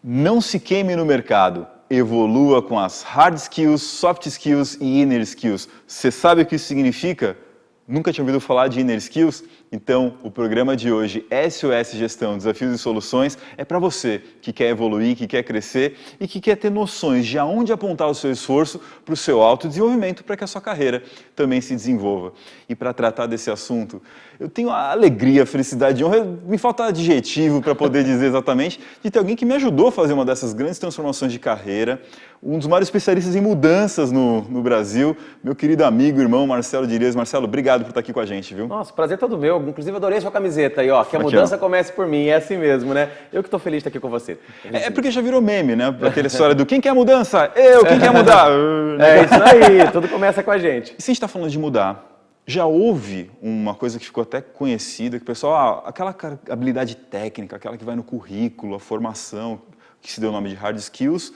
Não se queime no mercado. Evolua com as hard skills, soft skills e inner skills. Você sabe o que isso significa? Nunca tinha ouvido falar de inner skills? Então, o programa de hoje, SOS Gestão, Desafios e Soluções, é para você que quer evoluir, que quer crescer e que quer ter noções de aonde apontar o seu esforço para o seu autodesenvolvimento, para que a sua carreira também se desenvolva. E para tratar desse assunto, eu tenho a alegria, a felicidade, a honra, me falta adjetivo para poder dizer exatamente, de ter alguém que me ajudou a fazer uma dessas grandes transformações de carreira, um dos maiores especialistas em mudanças no Brasil, meu querido amigo, irmão Marcelo Dirias. Marcelo, obrigado por estar aqui com a gente, viu? Nossa, prazer todo meu. Inclusive, adorei sua camiseta aí, ó. Que a mudança comece por mim, é assim mesmo, né? Eu que estou feliz de estar aqui com você. É porque já virou meme, né? Aquela história do quem quer mudança? Eu, quem quer mudar? É isso aí, tudo começa com a gente. E se a gente está falando de mudar, já houve uma coisa que ficou até conhecida, que o pessoal, aquela habilidade técnica, aquela que vai no currículo, a formação, que se deu o nome de hard skills,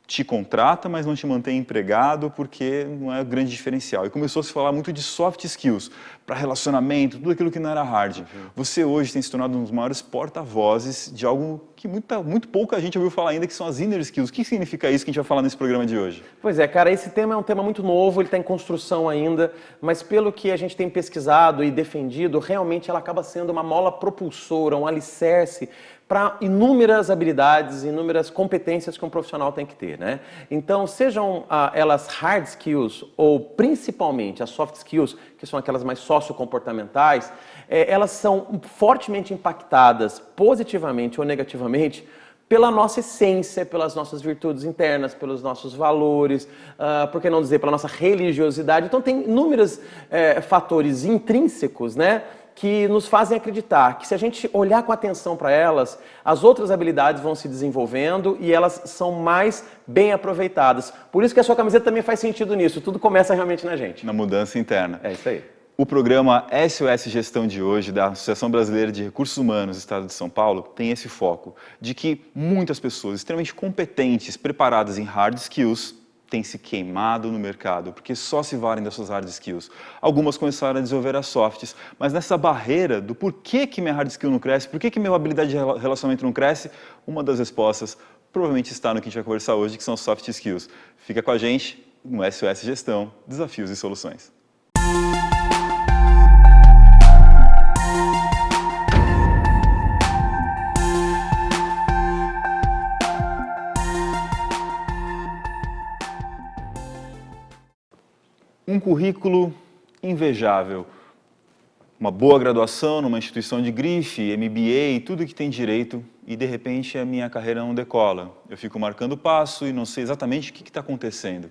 te contrata, mas não te mantém empregado porque não é o grande diferencial. E começou a se falar muito de soft skills, para relacionamento, tudo aquilo que não era hard. Você hoje tem se tornado um dos maiores porta-vozes de algo que muito pouca gente ouviu falar ainda, que são as inner skills. O que significa isso que a gente vai falar nesse programa de hoje? Pois é, cara, esse tema é um tema muito novo, ele está em construção ainda, mas pelo que a gente tem pesquisado e defendido, realmente ela acaba sendo uma mola propulsora, um alicerce para inúmeras habilidades, inúmeras competências que um profissional tem que ter, né? Então, sejam elas hard skills ou principalmente as soft skills, que são aquelas mais sociocomportamentais, elas são fortemente impactadas positivamente ou negativamente pela nossa essência, pelas nossas virtudes internas, pelos nossos valores, por que não dizer, pela nossa religiosidade. Então, tem inúmeros fatores intrínsecos, né, que nos fazem acreditar que se a gente olhar com atenção para elas, as outras habilidades vão se desenvolvendo e elas são mais bem aproveitadas. Por isso que a sua camiseta também faz sentido nisso, tudo começa realmente na gente. Na mudança interna. É isso aí. O programa SOS Gestão de hoje, da Associação Brasileira de Recursos Humanos do Estado de São Paulo, tem esse foco de que muitas pessoas extremamente competentes, preparadas em hard skills, têm se queimado no mercado, porque só se valem das suas hard skills. Algumas começaram a desenvolver as softs, mas nessa barreira do porquê que minha hard skill não cresce, por que minha habilidade de relacionamento não cresce, uma das respostas provavelmente está no que a gente vai conversar hoje, que são as soft skills. Fica com a gente no SOS Gestão, Desafios e Soluções. Um currículo invejável, uma boa graduação numa instituição de grife, MBA, tudo que tem direito, e de repente a minha carreira não decola. Eu fico marcando passo e não sei exatamente o que está acontecendo.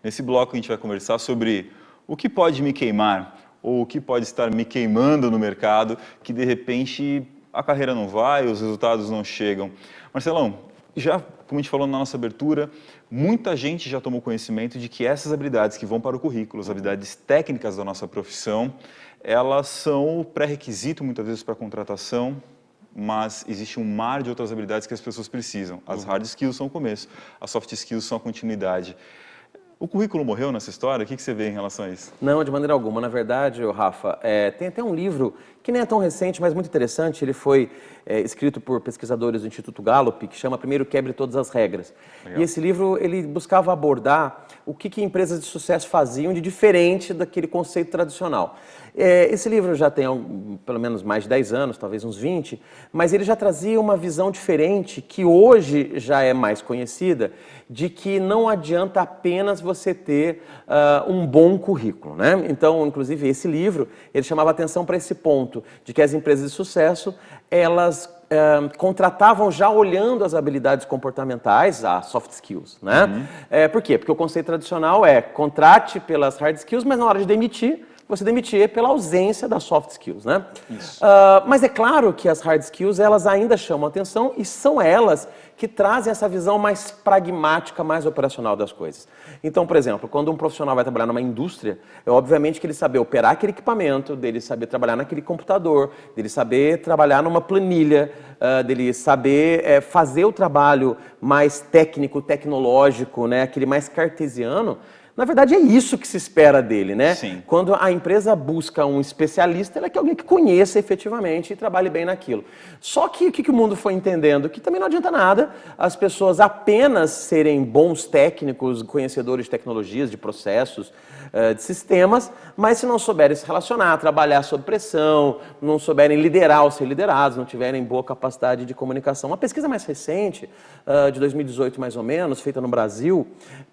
Nesse bloco a gente vai conversar sobre o que pode me queimar, ou o que pode estar me queimando no mercado, que de repente a carreira não vai, os resultados não chegam. Marcelão, já, como a gente falou na nossa abertura, muita gente já tomou conhecimento de que essas habilidades que vão para o currículo, as habilidades técnicas da nossa profissão, elas são o pré-requisito muitas vezes para a contratação, mas existe um mar de outras habilidades que as pessoas precisam. As hard skills são o começo, as soft skills são a continuidade. O currículo morreu nessa história? O que você vê em relação a isso? Não, de maneira alguma. Na verdade, Rafa, tem até um livro que nem é tão recente, mas muito interessante. Ele foi escrito por pesquisadores do Instituto Gallup, que chama Primeiro Quebre Todas as Regras. Legal. E esse livro, ele buscava abordar o que empresas de sucesso faziam de diferente daquele conceito tradicional. Esse livro já tem pelo menos mais de 10 anos, talvez uns 20, mas ele já trazia uma visão diferente, que hoje já é mais conhecida, de que não adianta apenas você ter um bom currículo, né? Então, inclusive, esse livro, ele chamava atenção para esse ponto, de que as empresas de sucesso, elas contratavam já olhando as habilidades comportamentais, as soft skills, né? Por quê? Porque o conceito tradicional é contrate pelas hard skills, mas na hora de demitir, você demitir pela ausência das soft skills, né? Mas é claro que as hard skills, elas ainda chamam atenção e são elas que trazem essa visão mais pragmática, mais operacional das coisas. Então, por exemplo, quando um profissional vai trabalhar numa indústria, é obviamente que ele saber operar aquele equipamento, dele saber trabalhar naquele computador, dele saber trabalhar numa planilha, dele saber fazer o trabalho mais técnico, tecnológico, né? Aquele mais cartesiano. Na verdade, é isso que se espera dele, né? Sim. Quando a empresa busca um especialista, ela quer alguém que conheça efetivamente e trabalhe bem naquilo. Só que o que o mundo foi entendendo? Que também não adianta nada as pessoas apenas serem bons técnicos, conhecedores de tecnologias, de processos, de sistemas, mas se não souberem se relacionar, trabalhar sob pressão, não souberem liderar ou ser liderados, não tiverem boa capacidade de comunicação. Uma pesquisa mais recente, de 2018 mais ou menos, feita no Brasil,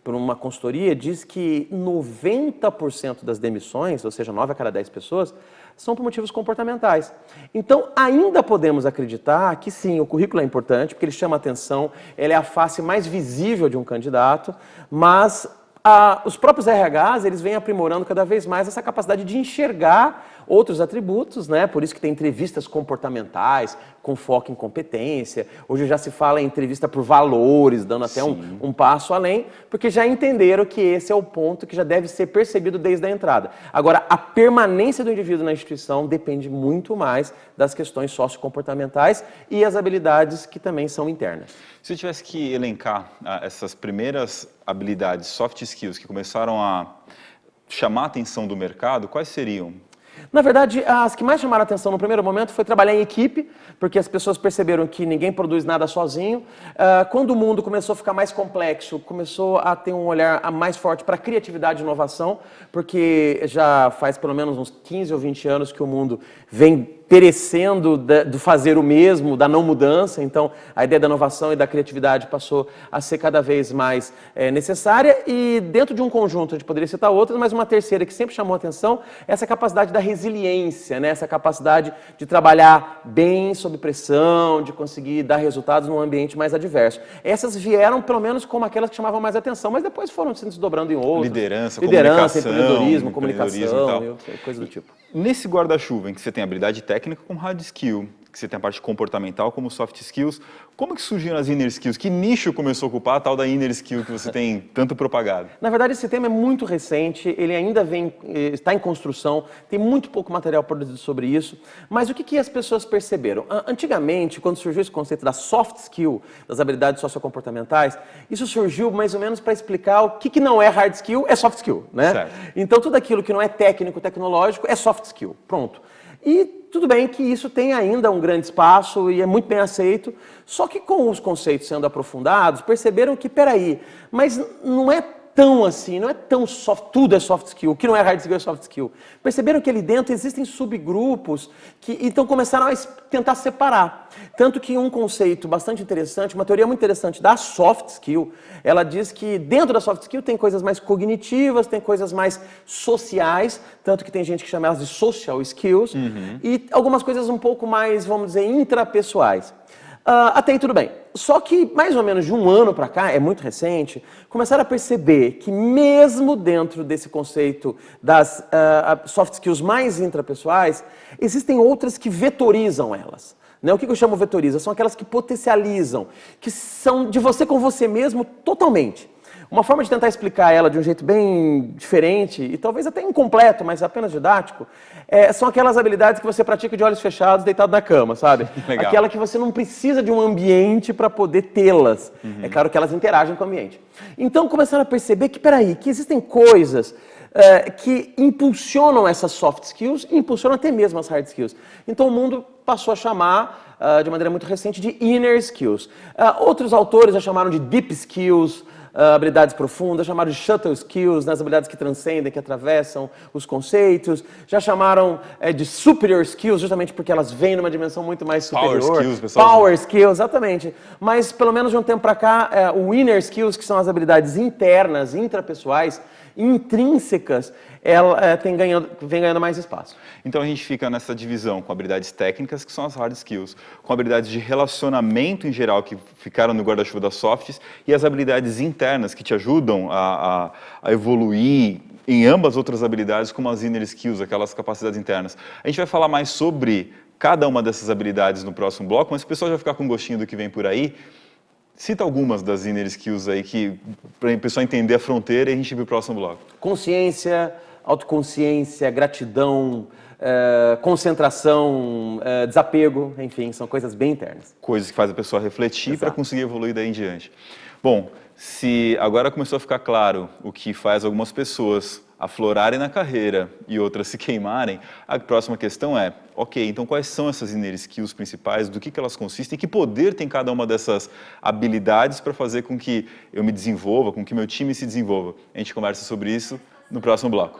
por uma consultoria, diz que 90% das demissões, ou seja, 9 a cada 10 pessoas, são por motivos comportamentais. Então, ainda podemos acreditar que sim, o currículo é importante, porque ele chama atenção, ele é a face mais visível de um candidato, mas os próprios RHs, eles vêm aprimorando cada vez mais essa capacidade de enxergar outros atributos, né? Por isso que tem entrevistas comportamentais, com foco em competência. Hoje já se fala em entrevista por valores, dando até um passo além, porque já entenderam que esse é o ponto que já deve ser percebido desde a entrada. Agora, a permanência do indivíduo na instituição depende muito mais das questões sociocomportamentais e as habilidades que também são internas. Se eu tivesse que elencar essas primeiras habilidades, soft skills, que começaram a chamar a atenção do mercado, quais seriam? Na verdade, as que mais chamaram a atenção no primeiro momento foi trabalhar em equipe, porque as pessoas perceberam que ninguém produz nada sozinho. Quando o mundo começou a ficar mais complexo, começou a ter um olhar mais forte para criatividade e inovação, porque já faz pelo menos uns 15 ou 20 anos que o mundo vem perecendo do fazer o mesmo, da não mudança. Então, a ideia da inovação e da criatividade passou a ser cada vez mais necessária. E dentro de um conjunto, a gente poderia citar outras, mas uma terceira que sempre chamou a atenção é essa capacidade da resiliência, né? Essa capacidade de trabalhar bem sob pressão, de conseguir dar resultados num ambiente mais adverso. Essas vieram, pelo menos, como aquelas que chamavam mais atenção, mas depois foram se desdobrando em outras. Liderança, empreendedorismo, comunicação, coisa do tipo. Nesse guarda-chuva em que você tem habilidade técnica como hard skill, que você tem a parte comportamental como soft skills, como que surgiram as inner skills? Que nicho começou a ocupar a tal da inner skill que você tem tanto propagado? Na verdade, esse tema é muito recente, ele ainda está em construção, tem muito pouco material produzido sobre isso, mas o que as pessoas perceberam? Antigamente, quando surgiu esse conceito da soft skill, das habilidades sociocomportamentais, isso surgiu mais ou menos para explicar o que não é hard skill, é soft skill, né? Certo. Então, tudo aquilo que não é técnico, tecnológico, é soft skill, pronto. E tudo bem que isso tem ainda um grande espaço e é muito bem aceito, só que com os conceitos sendo aprofundados, perceberam que, peraí, mas não é tão assim, não é tão soft, tudo é soft skill, o que não é hard skill é soft skill. Perceberam que ali dentro existem subgrupos que então começaram a tentar separar. Tanto que um conceito bastante interessante, uma teoria muito interessante da soft skill, ela diz que dentro da soft skill tem coisas mais cognitivas, tem coisas mais sociais, tanto que tem gente que chama elas de social skills, e algumas coisas um pouco mais, vamos dizer, intrapessoais. Até aí tudo bem. Só que mais ou menos de um ano para cá, é muito recente, começaram a perceber que mesmo dentro desse conceito das soft skills mais intrapessoais, existem outras que vetorizam elas. Né? O que eu chamo vetoriza? São aquelas que potencializam, que são de você com você mesmo totalmente. Uma forma de tentar explicar ela de um jeito bem diferente, e talvez até incompleto, mas apenas didático, são aquelas habilidades que você pratica de olhos fechados, deitado na cama, sabe? Legal. Aquela que você não precisa de um ambiente para poder tê-las. É claro que elas interagem com o ambiente. Então começaram a perceber que, peraí, que existem coisas que impulsionam essas soft skills e impulsionam até mesmo as hard skills. Então o mundo passou a chamar, de maneira muito recente, de inner skills. Outros autores já chamaram de deep skills, habilidades profundas, chamaram de shuttle skills, nas habilidades que transcendem, que atravessam os conceitos. Já chamaram de superior skills, justamente porque elas vêm numa dimensão muito mais superior. Power skills, pessoal. Power skills, exatamente. Mas, pelo menos de um tempo para cá, o inner skills, que são as habilidades internas, intrapessoais, intrínsecas, ela vem ganhando mais espaço. Então a gente fica nessa divisão com habilidades técnicas, que são as hard skills, com habilidades de relacionamento em geral, que ficaram no guarda-chuva das softs, e as habilidades internas, que te ajudam a evoluir em ambas outras habilidades, como as inner skills, aquelas capacidades internas. A gente vai falar mais sobre cada uma dessas habilidades no próximo bloco, mas se o pessoal já ficar com gostinho do que vem por aí, cita algumas das inner skills aí, para o pessoal entender a fronteira e a gente ir para o próximo bloco. Consciência, autoconsciência, gratidão, concentração, desapego, enfim, são coisas bem internas. Coisas que fazem a pessoa refletir para conseguir evoluir daí em diante. Bom, se agora começou a ficar claro o que faz algumas pessoas aflorarem na carreira e outras se queimarem, a próxima questão é, ok, então quais são essas inner skills principais, do que elas consistem, que poder tem cada uma dessas habilidades para fazer com que eu me desenvolva, com que meu time se desenvolva. A gente conversa sobre isso no próximo bloco.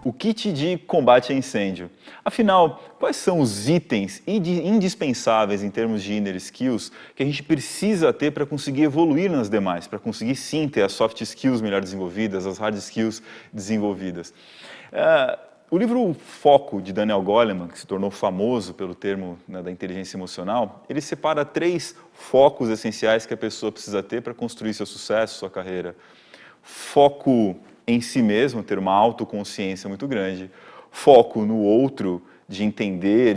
O kit de combate a incêndio. Afinal, quais são os itens indispensáveis em termos de inner skills que a gente precisa ter para conseguir evoluir nas demais, para conseguir sim ter as soft skills melhor desenvolvidas, as hard skills desenvolvidas? O livro Foco, de Daniel Goleman, que se tornou famoso pelo termo, né, da inteligência emocional, ele separa 3 focos essenciais que a pessoa precisa ter para construir seu sucesso, sua carreira. Foco em si mesmo, ter uma autoconsciência muito grande. Foco no outro, de entender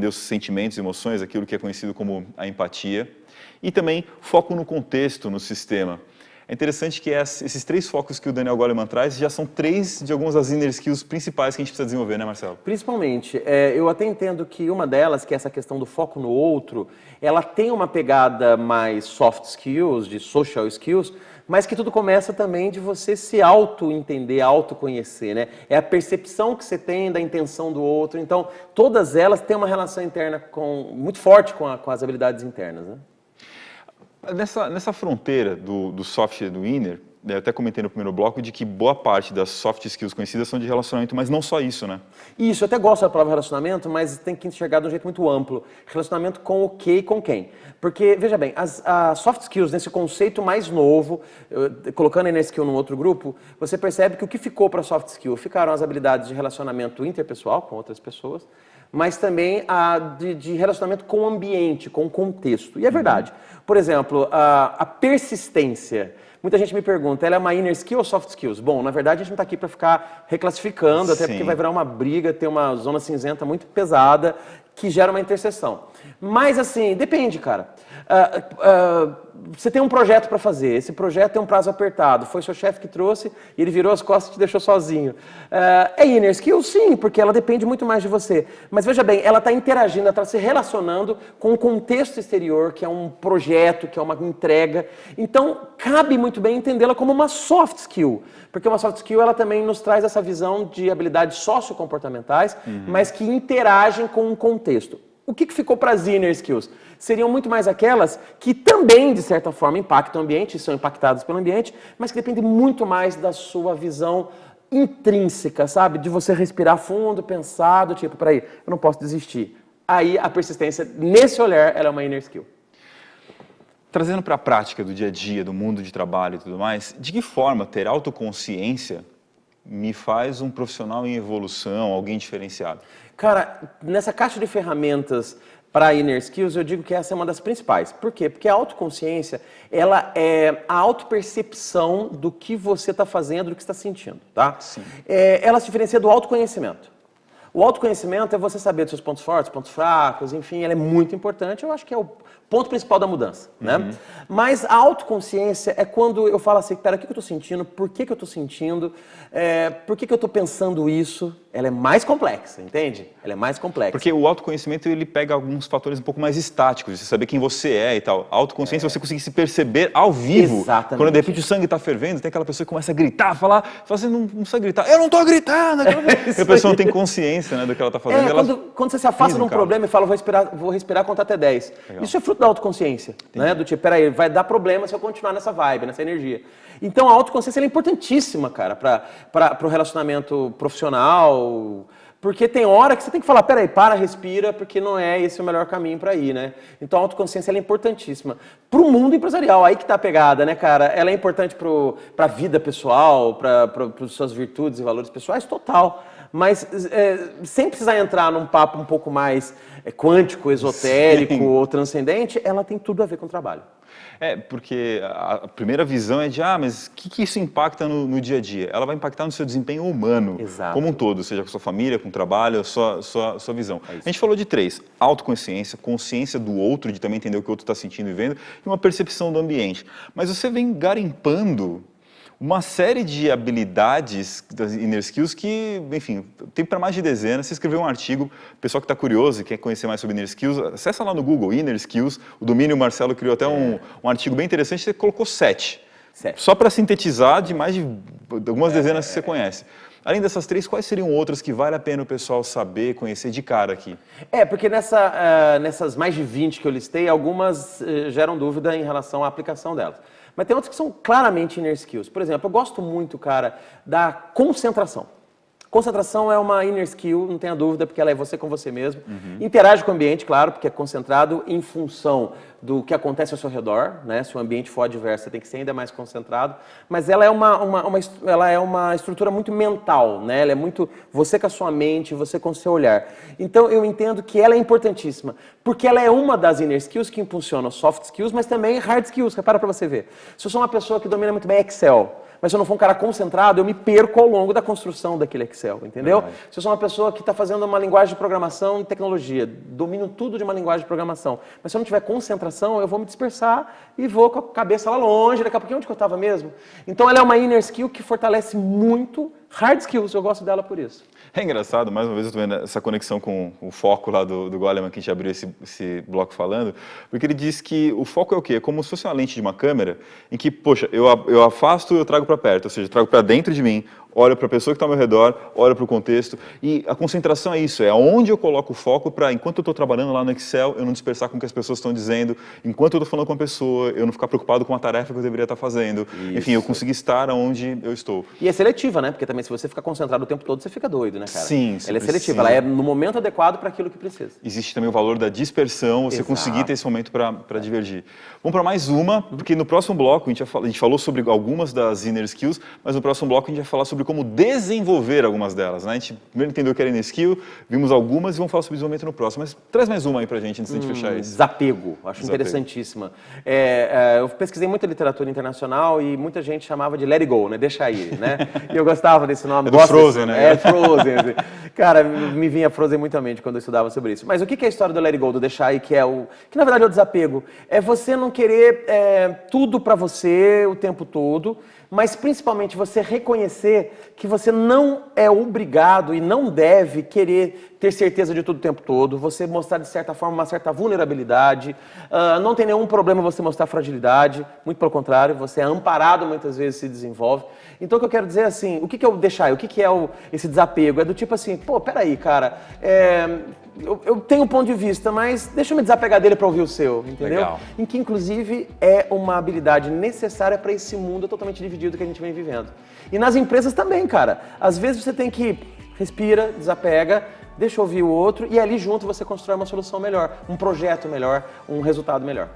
os sentimentos e emoções, aquilo que é conhecido como a empatia. E também foco no contexto, no sistema. É interessante que esses 3 focos que o Daniel Goleman traz já são 3 de algumas das inner skills principais que a gente precisa desenvolver, né, Marcelo? Principalmente. Eu até entendo que uma delas, que é essa questão do foco no outro, ela tem uma pegada mais soft skills, de social skills, mas que tudo começa também de você se auto-entender, auto-conhecer, né? É a percepção que você tem da intenção do outro. Então, todas elas têm uma relação interna muito forte com as habilidades internas, né? Nessa fronteira do soft e do inner, eu até comentei no primeiro bloco de que boa parte das soft skills conhecidas são de relacionamento, mas não só isso, né? Isso, eu até gosto da palavra relacionamento, mas tem que enxergar de um jeito muito amplo. Relacionamento com o que e com quem. Porque, veja bem, as soft skills, nesse conceito mais novo, colocando inner skill num outro grupo, você percebe que o que ficou para soft skill ficaram as habilidades de relacionamento interpessoal com outras pessoas, mas também de relacionamento com o ambiente, com o contexto. E é verdade. Por exemplo, a persistência. Muita gente me pergunta, ela é uma inner skill ou soft skills? Bom, na verdade a gente não está aqui para ficar reclassificando, até porque vai virar uma briga, ter uma zona cinzenta muito pesada que gera uma interseção. Mas assim, depende, cara. Você tem um projeto para fazer, esse projeto tem um prazo apertado, foi seu chefe que trouxe e ele virou as costas e te deixou sozinho. É inner skill? Sim, porque ela depende muito mais de você. Mas veja bem, ela está interagindo, ela está se relacionando com um contexto exterior, que é um projeto, que é uma entrega. Então, cabe muito bem entendê-la como uma soft skill, porque uma soft skill ela também nos traz essa visão de habilidades sociocomportamentais, mas que interagem com um contexto. O que ficou para as inner skills? Seriam muito mais aquelas que também, de certa forma, impactam o ambiente, são impactadas pelo ambiente, mas que dependem muito mais da sua visão intrínseca, sabe? De você respirar fundo, pensar, do tipo, peraí, eu não posso desistir. Aí a persistência, nesse olhar, ela é uma inner skill. Trazendo para a prática do dia a dia, do mundo de trabalho e tudo mais, de que forma ter autoconsciência me faz um profissional em evolução, alguém diferenciado? Cara, nessa caixa de ferramentas para inner skills, eu digo que essa é uma das principais. Por quê? Porque a autoconsciência, ela é a autopercepção do que você está fazendo, do que está sentindo, tá? Sim. Ela se diferencia do autoconhecimento. O autoconhecimento é você saber dos seus pontos fortes, pontos fracos, enfim, ela é muito importante. Eu acho que é o ponto principal da mudança, né? Mas a autoconsciência é quando eu falo assim, pera, o que eu estou sentindo? Por que eu estou sentindo? Por que eu estou pensando isso? Ela é mais complexa, entende? Ela é mais complexa. Porque o autoconhecimento, ele pega alguns fatores um pouco mais estáticos, você saber quem você é e tal. A autoconsciência é você conseguir se perceber ao vivo. Exatamente. Quando de repente o sangue está fervendo, tem aquela pessoa que começa a gritar, fala assim, não precisa gritar. Eu não estou gritando! A pessoa não tem consciência, né, do que ela está fazendo. Quando você se afasta de um problema e fala, vou respirar contar até 10. Legal. Isso é fruto da autoconsciência, né? Do tipo, peraí, vai dar problema se eu continuar nessa vibe, nessa energia. Então a autoconsciência é importantíssima, cara, para o relacionamento profissional, porque tem hora que você tem que falar, peraí, respira, porque não é esse o melhor caminho para ir, né? Então a autoconsciência é importantíssima. Para o mundo empresarial, aí que tá a pegada, né, cara? Ela é importante para a vida pessoal, para as suas virtudes e valores pessoais, total. Mas sem precisar entrar num papo um pouco mais quântico, esotérico ou transcendente, ela tem tudo a ver com o trabalho. Porque a primeira visão é de, mas o que isso impacta no dia a dia? Ela vai impactar no seu desempenho humano, Exato. como um todo, seja com a sua família, com o trabalho, sua visão. A gente falou de 3, autoconsciência, consciência do outro, de também entender o que o outro está sentindo e vendo, e uma percepção do ambiente. Mas você vem garimpando uma série de habilidades das inner skills que, enfim, tem para mais de dezenas. Você escreveu um artigo, o pessoal que está curioso e quer conhecer mais sobre inner skills, acessa lá no Google, inner skills, o domínio Marcelo criou até um artigo bem interessante, você colocou 7. Só para sintetizar de mais de algumas dezenas que você conhece. Além dessas 3, quais seriam outras que vale a pena o pessoal saber, conhecer de cara aqui? Porque nessas mais de 20 que eu listei, algumas geram dúvida em relação à aplicação delas. Mas tem outras que são claramente inner skills. Por exemplo, eu gosto muito, cara, da concentração. Concentração é uma inner skill, não tenha dúvida, porque ela é você com você mesmo. Interage com o ambiente, claro, porque é concentrado em função do que acontece ao seu redor, né? Se o ambiente for adverso, você tem que ser ainda mais concentrado. Mas ela é uma estrutura muito mental, né? Ela é muito você com a sua mente, você com o seu olhar. Então, eu entendo que ela é importantíssima, porque ela é uma das inner skills que impulsiona soft skills, mas também hard skills. Repara para você ver. Se eu sou uma pessoa que domina muito bem Excel, mas se eu não for um cara concentrado, eu me perco ao longo da construção daquele Excel, entendeu? Se eu sou uma pessoa que está fazendo uma linguagem de programação e tecnologia, domino tudo de uma linguagem de programação, mas se eu não tiver concentração, eu vou me dispersar e vou com a cabeça lá longe, daqui a pouquinho onde que eu estava mesmo? Então ela é uma inner skill que fortalece muito hard skills, eu gosto dela por isso. É engraçado, mais uma vez eu estou vendo essa conexão com o foco lá do Goleman, que a gente abriu esse bloco falando, porque ele diz que o foco é o quê? É como se fosse uma lente de uma câmera, em que, poxa, eu afasto e eu trago para perto, ou seja, eu trago para dentro de mim, olho para a pessoa que está ao meu redor, olho para o contexto, e a concentração é isso, é onde eu coloco o foco para, enquanto eu estou trabalhando lá no Excel, eu não dispersar com o que as pessoas estão dizendo, enquanto eu estou falando com a pessoa, eu não ficar preocupado com a tarefa que eu deveria estar fazendo, enfim, eu conseguir estar onde eu estou. E é seletiva, né? Porque também se você ficar concentrado o tempo todo, você fica doido, né, cara? Sim. Ela é seletiva, ela é no momento adequado para aquilo que precisa. Existe também o valor da dispersão, você conseguir ter esse momento para divergir. Vamos para mais uma, porque no próximo bloco a gente falou sobre algumas das inner skills, mas no próximo bloco a gente vai falar sobre como desenvolver algumas delas, né? A gente primeiro entendeu o que era inner skill, vimos algumas e vamos falar sobre desenvolvimento no próximo. Mas traz mais uma aí pra gente antes de fechar isso. Desapego, acho interessantíssima. Eu pesquisei muita literatura internacional e muita gente chamava de let it go, né? Deixa ir, né? E eu gostava desse nome. É do Frozen, né? É, Frozen. Cara, me vinha Frozen muito à mente quando eu estudava sobre isso. Mas o que é a história do let it go, do deixar ir, que na verdade é o desapego? É você não querer tudo pra você o tempo todo, mas principalmente você reconhecer que você não é obrigado e não deve querer ter certeza de tudo o tempo todo, você mostrar de certa forma uma certa vulnerabilidade, não tem nenhum problema você mostrar fragilidade, muito pelo contrário, você é amparado, muitas vezes se desenvolve. Então o que eu quero dizer é assim, o que é o deixar, o que é esse desapego? É do tipo assim, peraí, cara, eu tenho um ponto de vista, mas deixa eu me desapegar dele para ouvir o seu, entendeu? Legal. Em que, inclusive, é uma habilidade necessária para esse mundo totalmente dividido que a gente vem vivendo. E nas empresas também, cara. Às vezes você tem que respira, desapega, deixa eu ouvir o outro e ali junto você constrói uma solução melhor, um projeto melhor, um resultado melhor.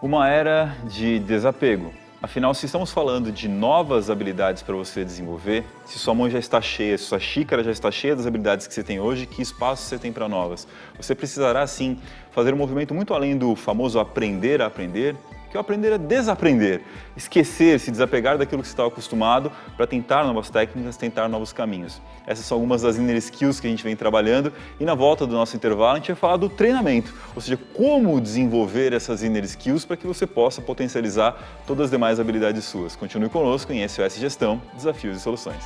Uma era de desapego. Afinal, se estamos falando de novas habilidades para você desenvolver, se sua mão já está cheia, se sua xícara já está cheia das habilidades que você tem hoje, que espaço você tem para novas? Você precisará, sim, fazer um movimento muito além do famoso aprender a aprender, que é o aprender a desaprender, esquecer, se desapegar daquilo que você está acostumado para tentar novas técnicas, tentar novos caminhos. Essas são algumas das inner skills que a gente vem trabalhando e na volta do nosso intervalo a gente vai falar do treinamento, ou seja, como desenvolver essas inner skills para que você possa potencializar todas as demais habilidades suas. Continue conosco em SOS Gestão, Desafios e Soluções.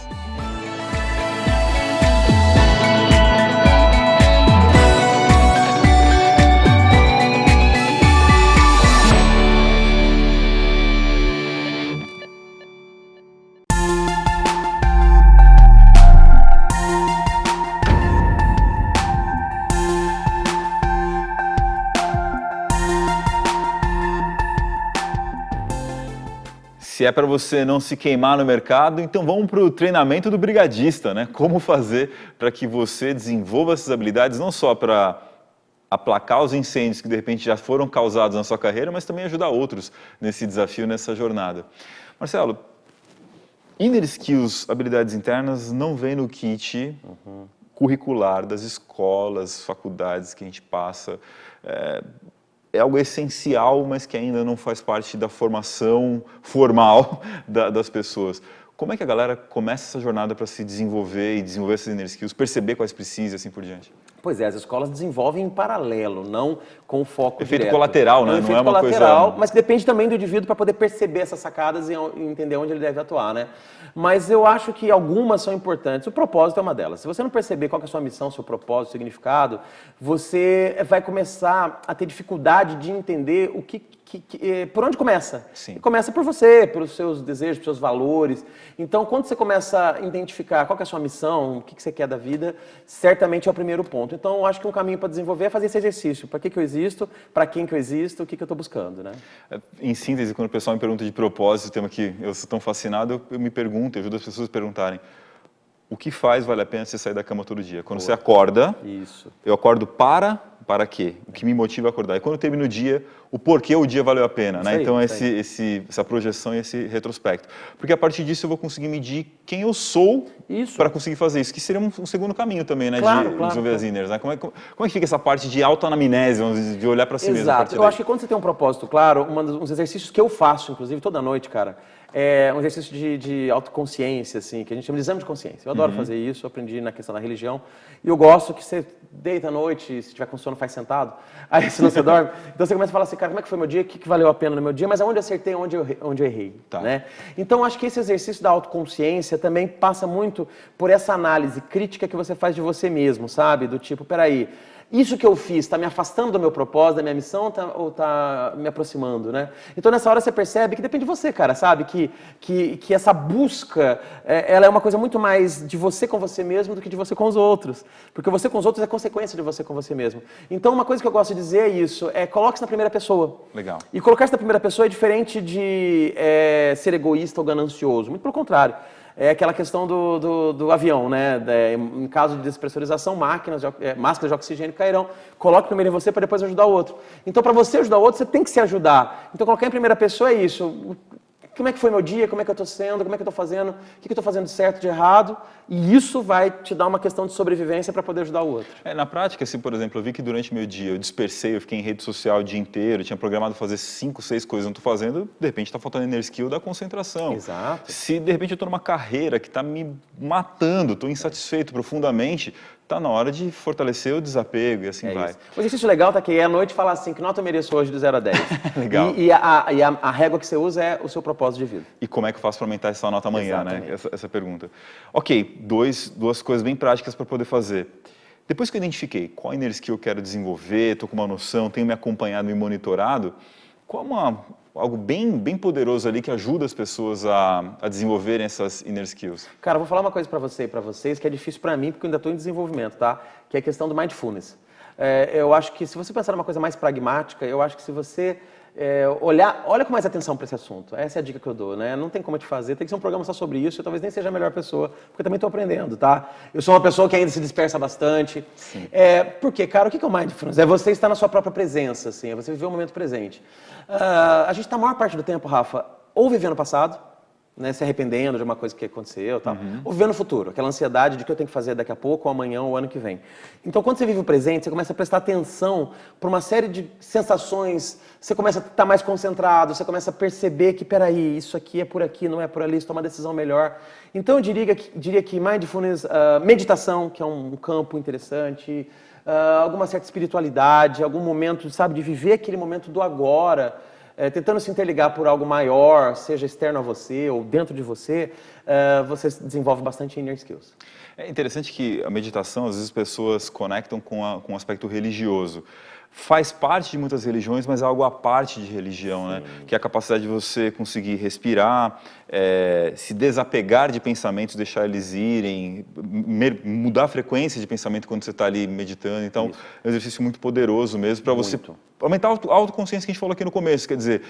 Se é para você não se queimar no mercado, então vamos para o treinamento do brigadista, né? Como fazer para que você desenvolva essas habilidades não só para aplacar os incêndios que de repente já foram causados na sua carreira, mas também ajudar outros nesse desafio, nessa jornada. Marcelo, inner skills, habilidades internas, não vem no kit curricular das escolas, faculdades que a gente passa. é algo essencial, mas que ainda não faz parte da formação formal das pessoas. Como é que a galera começa essa jornada para se desenvolver e desenvolver essas inner skills, perceber quais precisam e assim por diante? Pois é, as escolas desenvolvem em paralelo, não com foco Efeito direto. colateral, né? É um Não efeito é uma colateral, coisa... mas que depende também do indivíduo para poder perceber essas sacadas e entender onde ele deve atuar, né? Mas eu acho que algumas são importantes. O propósito é uma delas. Se você não perceber qual que é a sua missão, seu propósito, seu significado, você vai começar a ter dificuldade de entender o por onde começa? Sim. E começa por você, pelos seus desejos, pelos seus valores. Então, quando você começa a identificar qual que é a sua missão, o que você quer da vida, certamente é o primeiro ponto. Então, eu acho que um caminho para desenvolver é fazer esse exercício. Para que eu existo? Para quem que eu existo? O que eu estou buscando, né? Em síntese, quando o pessoal me pergunta de propósito, tema que eu sou tão fascinado, eu me pergunto, eu ajudo as pessoas a perguntarem: o que faz vale a pena você sair da cama todo dia? Quando você acorda, Isso. eu acordo para quê? O que me motiva a acordar? E quando eu termino o dia, o porquê o dia valeu a pena, né? Aí, Então, isso essa projeção e esse retrospecto. Porque a partir disso eu vou conseguir medir quem eu sou Isso. para conseguir fazer isso, que seria um segundo caminho também, né? Claro, de claro, desenvolver claro. as inners, né? Como é que fica essa parte de autoanamnese, de olhar para si mesmo? a Exato. partir Eu daí? acho que quando você tem um propósito claro, uns exercícios que eu faço, inclusive, toda noite, cara, é um exercício de autoconsciência, assim, que a gente chama de exame de consciência. Eu adoro fazer isso, eu aprendi na questão da religião. E eu gosto que você deita à noite, se tiver com sono, faz sentado. Aí, se não você dorme. Então, você começa a falar assim, cara, como é que foi meu dia? O que valeu a pena no meu dia? Mas aonde eu acertei, onde eu errei. Tá. Né? Então, acho que esse exercício da autoconsciência também passa muito por essa análise crítica que você faz de você mesmo, sabe? Do tipo, peraí, isso que eu fiz está me afastando do meu propósito, da minha missão, ou está me aproximando, né? Então, nessa hora você percebe que depende de você, cara, sabe? Que essa busca, ela é uma coisa muito mais de você com você mesmo do que de você com os outros. Porque você com os outros é consequência de você com você mesmo. Então, uma coisa que eu gosto de dizer é isso, coloque-se na primeira pessoa. Legal. E colocar-se na primeira pessoa é diferente de ser egoísta ou ganancioso. Muito pelo contrário. É aquela questão do avião, né? Em caso de despressurização, máscaras de oxigênio cairão. Coloque primeiro em você para depois ajudar o outro. Então, para você ajudar o outro, você tem que se ajudar. Então, colocar em primeira pessoa é isso. Como é que foi meu dia? Como é que eu estou sendo? Como é que eu estou fazendo? O que eu estou fazendo de certo, de errado? E isso vai te dar uma questão de sobrevivência para poder ajudar o outro. Na prática, se, por exemplo, eu vi que durante meu dia eu dispersei, eu fiquei em rede social o dia inteiro, tinha programado fazer 5, 6 coisas, não estou fazendo, de repente está faltando inner skill da concentração. Exato. Se, de repente, eu estou numa carreira que está me matando, estou insatisfeito profundamente, está na hora de fortalecer o desapego e assim vai. Isso. O exercício legal tá que é à noite falar assim, que nota eu mereço hoje de 0 a 10. Legal. E a régua que você usa é o seu propósito de vida. E como é que eu faço para aumentar essa nota amanhã, né? Exatamente. Essa pergunta. Ok, duas coisas bem práticas para poder fazer. Depois que eu identifiquei qual inner skill eu quero desenvolver, estou com uma noção, tenho me acompanhado e monitorado, qual algo bem poderoso ali que ajuda as pessoas a desenvolverem essas inner skills? Cara, eu vou falar uma coisa para você e para vocês que é difícil para mim, porque eu ainda estou em desenvolvimento, tá? Que é a questão do mindfulness. Eu acho que se você pensar numa coisa mais pragmática, eu acho que se você olha com mais atenção para esse assunto. Essa é a dica que eu dou, né? Não tem como eu te fazer, tem que ser um programa só sobre isso, eu talvez nem seja a melhor pessoa, porque eu também estou aprendendo, tá? Eu sou uma pessoa que ainda se dispersa bastante. Sim. Porque, cara, o que é o mindfulness? É você estar na sua própria presença, assim, é você viver o momento presente. A gente está a maior parte do tempo, Rafa, ou vivendo o passado, né, se arrependendo de uma coisa que aconteceu, tal, ou vivendo o futuro, aquela ansiedade de que eu tenho que fazer daqui a pouco, ou amanhã, ou ano que vem. Então, quando você vive o presente, você começa a prestar atenção para uma série de sensações, você começa a estar mais concentrado, você começa a perceber que, peraí, isso aqui é por aqui, não é por ali, isso toma uma decisão melhor. Então, eu diria que mindfulness, meditação, que é um campo interessante, alguma certa espiritualidade, algum momento, sabe, de viver aquele momento do agora, tentando se interligar por algo maior, seja externo a você ou dentro de você, você desenvolve bastante inner skills. É interessante que a meditação, às vezes as pessoas conectam com um aspecto religioso. Faz parte de muitas religiões, mas é algo à parte de religião, né? Que é a capacidade de você conseguir respirar, se desapegar de pensamentos, deixar eles irem, mudar a frequência de pensamento quando você está ali meditando. Então, é um exercício muito poderoso mesmo para você aumentar a autoconsciência que a gente falou aqui no começo. Quer dizer,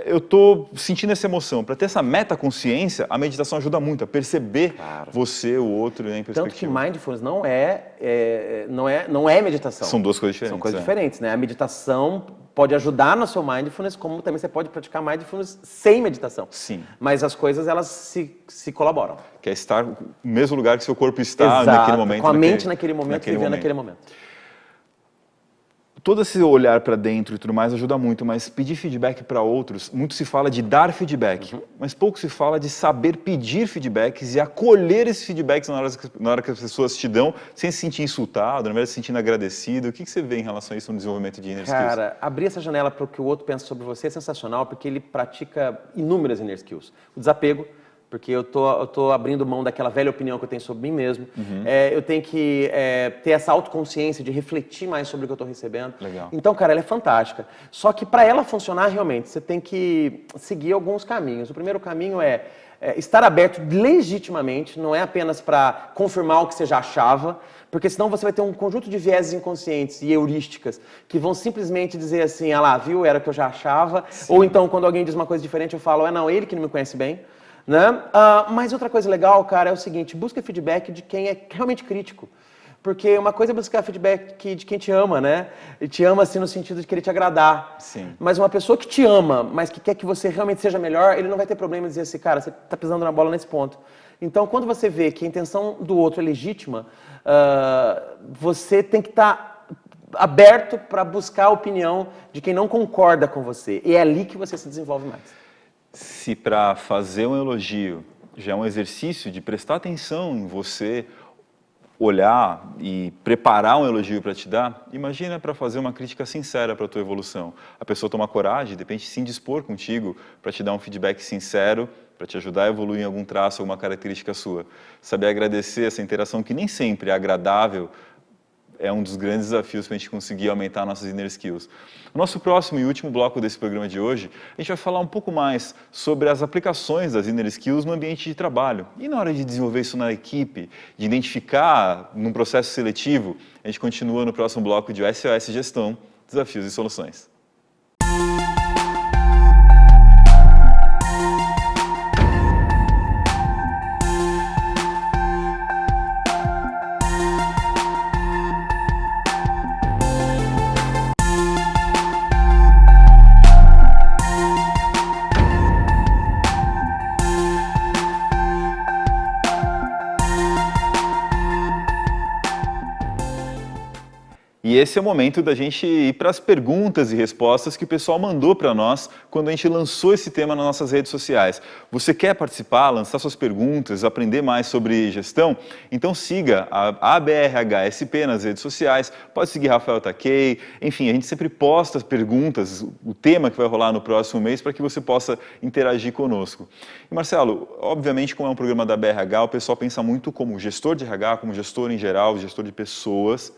eu estou sentindo essa emoção. Para ter essa metaconsciência, a meditação ajuda muito a perceber você, o outro, né, em perspectiva. Tanto que mindfulness não é meditação. São duas coisas diferentes. São coisas diferentes, né? A meditação pode ajudar no seu mindfulness, como também você pode praticar mindfulness sem meditação. Sim. Mas as coisas, elas se colaboram. Que é estar no mesmo lugar que seu corpo está naquele momento. Com a mente naquele momento, vivendo naquele momento. todo esse olhar para dentro e tudo mais ajuda muito, mas pedir feedback para outros, muito se fala de dar feedback, mas pouco se fala de saber pedir feedbacks e acolher esses feedbacks na hora que as pessoas te dão, sem se sentir insultado, ao invés de se sentindo agradecido. O que você vê em relação a isso no desenvolvimento de inner skills? Cara, abrir essa janela para o que o outro pensa sobre você é sensacional, porque ele pratica inúmeras inner skills. O desapego, porque eu tô abrindo mão daquela velha opinião que eu tenho sobre mim mesmo. Eu tenho que ter essa autoconsciência de refletir mais sobre o que eu estou recebendo. Legal. Então, cara, ela é fantástica. Só que para ela funcionar realmente, você tem que seguir alguns caminhos. O primeiro caminho é estar aberto legitimamente, não é apenas para confirmar o que você já achava, porque senão você vai ter um conjunto de vieses inconscientes e heurísticas que vão simplesmente dizer assim, ah lá, viu, era o que eu já achava. Sim. Ou então, quando alguém diz uma coisa diferente, eu falo, não, ele que não me conhece bem. Né? Mas outra coisa legal, cara, é o seguinte, busca feedback de quem é realmente crítico. Porque uma coisa é buscar feedback de quem te ama, né? E te ama assim no sentido de querer te agradar. Sim. Mas uma pessoa que te ama, mas que quer que você realmente seja melhor, ele não vai ter problema em dizer assim, cara, você tá pisando na bola nesse ponto. Então, quando você vê que a intenção do outro é legítima, você tem que estar aberto para buscar a opinião de quem não concorda com você. E é ali que você se desenvolve mais. Se para fazer um elogio já é um exercício de prestar atenção em você, olhar e preparar um elogio para te dar, imagina para fazer uma crítica sincera para a tua evolução. A pessoa toma coragem, de repente se indispor contigo para te dar um feedback sincero, para te ajudar a evoluir em algum traço, alguma característica sua. Saber agradecer essa interação que nem sempre é agradável, é um dos grandes desafios para a gente conseguir aumentar nossas inner skills. No nosso próximo e último bloco desse programa de hoje, a gente vai falar um pouco mais sobre as aplicações das inner skills no ambiente de trabalho. E na hora de desenvolver isso na equipe, de identificar num processo seletivo, a gente continua no próximo bloco de SOS Gestão, Desafios e Soluções. E esse é o momento da gente ir para as perguntas e respostas que o pessoal mandou para nós quando a gente lançou esse tema nas nossas redes sociais. Você quer participar, lançar suas perguntas, aprender mais sobre gestão? Então siga a ABRHSP nas redes sociais, pode seguir Rafael Takei, enfim, a gente sempre posta as perguntas, o tema que vai rolar no próximo mês para que você possa interagir conosco. E Marcelo, obviamente como é um programa da BRH, o pessoal pensa muito como gestor de RH, como gestor em geral, gestor de pessoas.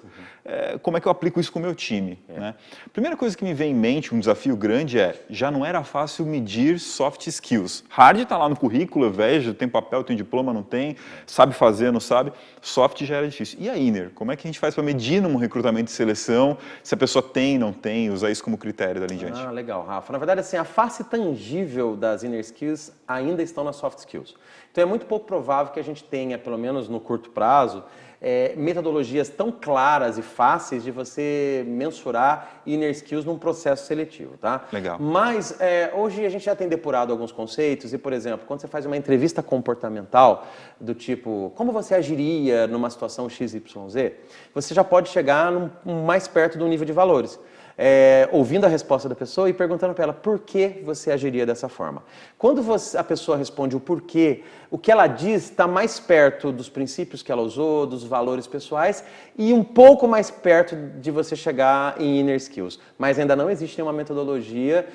Como é que eu aplico isso com o meu time? Né? Primeira coisa que me vem em mente, um desafio grande já não era fácil medir soft skills. Hard está lá no currículo, eu vejo, tem papel, tem diploma, não tem, sabe fazer, não sabe. Soft já era difícil. E a inner? Como é que a gente faz para medir num recrutamento de seleção, se a pessoa tem, não tem, usar isso como critério dali em diante? Legal, Rafa. Na verdade, assim, a face tangível das inner skills ainda estão nas soft skills. Então é muito pouco provável que a gente tenha, pelo menos no curto prazo, metodologias tão claras e fáceis de você mensurar inner skills num processo seletivo, tá? Legal. Mas hoje a gente já tem depurado alguns conceitos e, por exemplo, quando você faz uma entrevista comportamental do tipo, como você agiria numa situação XYZ, você já pode chegar mais perto do nível de valores. Ouvindo a resposta da pessoa e perguntando para ela por que você agiria dessa forma. Quando a pessoa responde o porquê, o que ela diz está mais perto dos princípios que ela usou, dos valores pessoais e um pouco mais perto de você chegar em inner skills. Mas ainda não existe nenhuma metodologia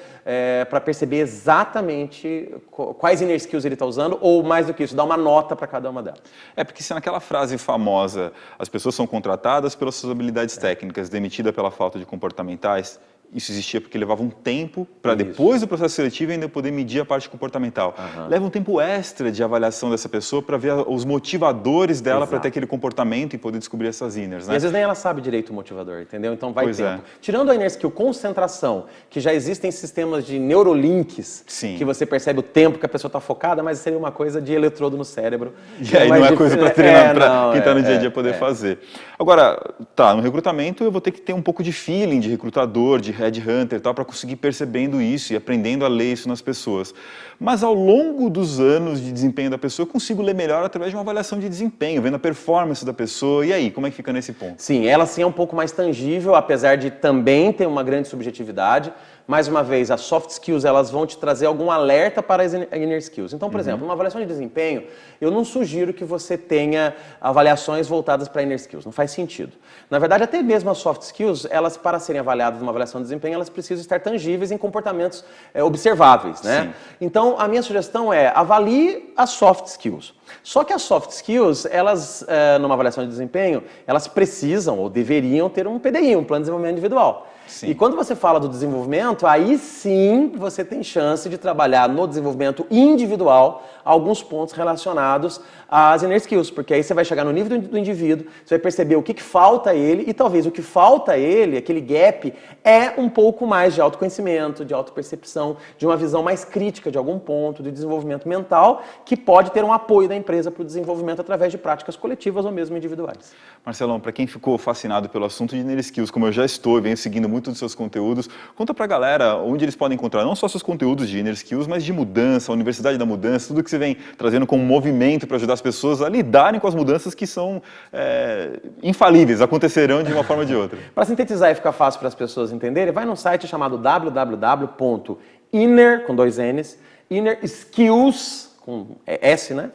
para perceber exatamente quais inner skills ele está usando ou, mais do que isso, dar uma nota para cada uma delas. Porque se naquela frase famosa, as pessoas são contratadas pelas suas habilidades técnicas, demitidas pela falta de comportamentais, isso existia porque levava um tempo para depois do processo seletivo ainda poder medir a parte comportamental. Leva um tempo extra de avaliação dessa pessoa para ver os motivadores dela para ter aquele comportamento e poder descobrir essas inners, né? E às vezes nem ela sabe direito o motivador, entendeu? Então vai tempo. Tirando a inner skill concentração, que já existem sistemas de neurolinks, que você percebe o tempo que a pessoa está focada, mas seria uma coisa de eletrodo no cérebro. E aí não é coisa para treinar, para quem está no dia a dia poder fazer. Agora, no recrutamento eu vou ter que ter um pouco de feeling de recrutador, de headhunter, tal, para conseguir percebendo isso e aprendendo a ler isso nas pessoas. Mas ao longo dos anos de desempenho da pessoa, eu consigo ler melhor através de uma avaliação de desempenho, vendo a performance da pessoa. E aí, como é que fica nesse ponto? Sim, ela sim é um pouco mais tangível, apesar de também ter uma grande subjetividade. Mais uma vez, as soft skills elas vão te trazer algum alerta para as inner skills. Então, por exemplo, numa avaliação de desempenho, eu não sugiro que você tenha avaliações voltadas para inner skills. Não faz sentido. Na verdade, até mesmo as soft skills, elas para serem avaliadas numa avaliação de desempenho, elas precisam estar tangíveis em comportamentos observáveis, né? Então, a minha sugestão é avalie as soft skills. Só que as soft skills, elas, numa avaliação de desempenho, elas precisam ou deveriam ter um PDI, um plano de desenvolvimento individual. Sim. E quando você fala do desenvolvimento, aí sim você tem chance de trabalhar no desenvolvimento individual alguns pontos relacionados às inner skills, porque aí você vai chegar no nível do indivíduo, você vai perceber o que falta a ele e talvez o que falta a ele, aquele gap, é um pouco mais de autoconhecimento, de autopercepção, de uma visão mais crítica de algum ponto, de desenvolvimento mental, que pode ter um apoio da empresa para o desenvolvimento através de práticas coletivas ou mesmo individuais. Marcelão, para quem ficou fascinado pelo assunto de inner skills, como eu já estou e venho seguindo muito dos seus conteúdos, conta pra galera onde eles podem encontrar não só seus conteúdos de inner skills, mas de mudança, a Universidade da Mudança, tudo que você vem trazendo como movimento para ajudar as pessoas a lidarem com as mudanças que são infalíveis, acontecerão de uma forma ou de outra. Para sintetizar e ficar fácil para as pessoas entenderem, vai num site chamado www.inner, com 2 N's, innerskills, com S, né?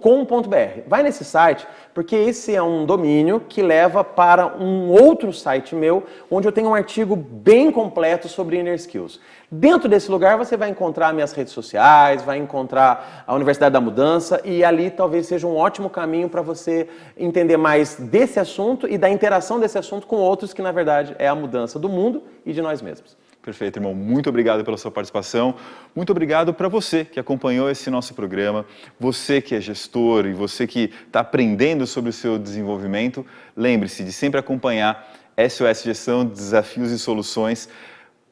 .com.br. Vai nesse site, porque esse é um domínio que leva para um outro site meu, onde eu tenho um artigo bem completo sobre Inner Skills. Dentro desse lugar você vai encontrar minhas redes sociais, vai encontrar a Universidade da Mudança e ali talvez seja um ótimo caminho para você entender mais desse assunto e da interação desse assunto com outros que na verdade é a mudança do mundo e de nós mesmos. Perfeito, irmão. Muito obrigado pela sua participação. Muito obrigado para você que acompanhou esse nosso programa, você que é gestor e você que está aprendendo sobre o seu desenvolvimento. Lembre-se de sempre acompanhar SOS Gestão, Desafios e Soluções.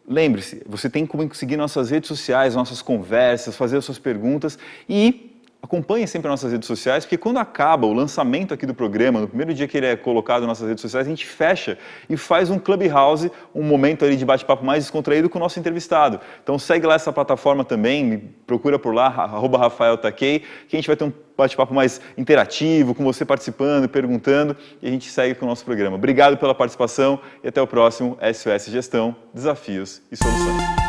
Lembre-se, você tem como seguir nossas redes sociais, nossas conversas, fazer as suas perguntas e acompanhe sempre as nossas redes sociais, porque quando acaba o lançamento aqui do programa, no primeiro dia que ele é colocado nas nossas redes sociais, a gente fecha e faz um Clubhouse, um momento ali de bate-papo mais descontraído com o nosso entrevistado. Então segue lá essa plataforma também, me procura por lá, @RafaelTakei, que a gente vai ter um bate-papo mais interativo, com você participando, perguntando, e a gente segue com o nosso programa. Obrigado pela participação e até o próximo SOS Gestão, Desafios e Soluções.